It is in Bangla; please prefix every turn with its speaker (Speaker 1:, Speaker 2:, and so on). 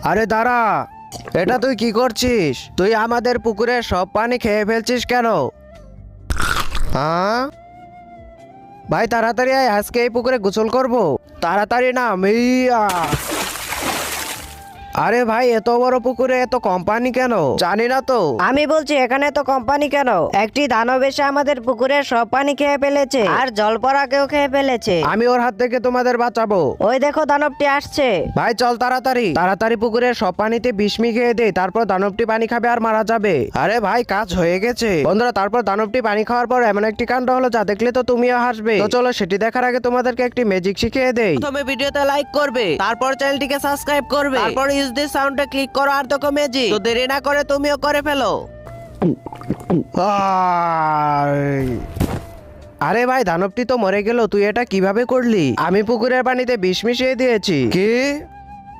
Speaker 1: আরে দাঁড়া, এটা তুই কি করছিস? তুই আমাদের পুকুরে সব পানি খেয়ে ফেলছিস কেন? হ্যাঁ ভাই, তাড়াতাড়ি আয়, আজকে এই পুকুরে গোসল করব। তাড়াতাড়ি না মিয়া। আরে ভাই, এত বড় পুকুরে এত কম পানি কেন? জানি না তো।
Speaker 2: আমি বলছি এখানে তো কোম্পানি কেন? একটি দানব এসে আমাদের পুকুরের সব পানি খেয়ে ফেলেছে আর জলপরাকেও খেয়ে ফেলেছে।
Speaker 1: আমি ওর হাত থেকে তোমাদের বাঁচাবো।
Speaker 2: ওই দেখো দানবটি আসছে।
Speaker 1: ভাই চল তাড়াতাড়ি তাড়াতাড়ি পুকুরের সব পানিতে বিষ মিশিয়ে দেই, তারপর দানবটি পানি খাবে আর মারা যাবে। আরে ভাই, কাজ হয়ে গেছে বন্ধুরা। তারপর দানবটি পানি খাওয়ার পর এমন একটি কাণ্ড হলো যা দেখলে তো তুমিও হাসবে। তো চলো সেটি দেখার আগে তোমাদেরকে একটি ম্যাজিক শিখিয়ে দেই। প্রথমে ভিডিওতে লাইক করবে, তারপর চ্যানেলটিকে সাবস্ক্রাইব করবে, তারপর ইউজ দিস সাউন্ডে ক্লিক করো আর দেখো ম্যাজিক। তো দেরি না করে তুমিও করে ফেলো। আরে ভাই, দানবটি তো মরে গেল, তুই এটা কিভাবে করলি? আমি পুকুরের পানিতে বিষ মিশিয়ে দিয়েছি। কি?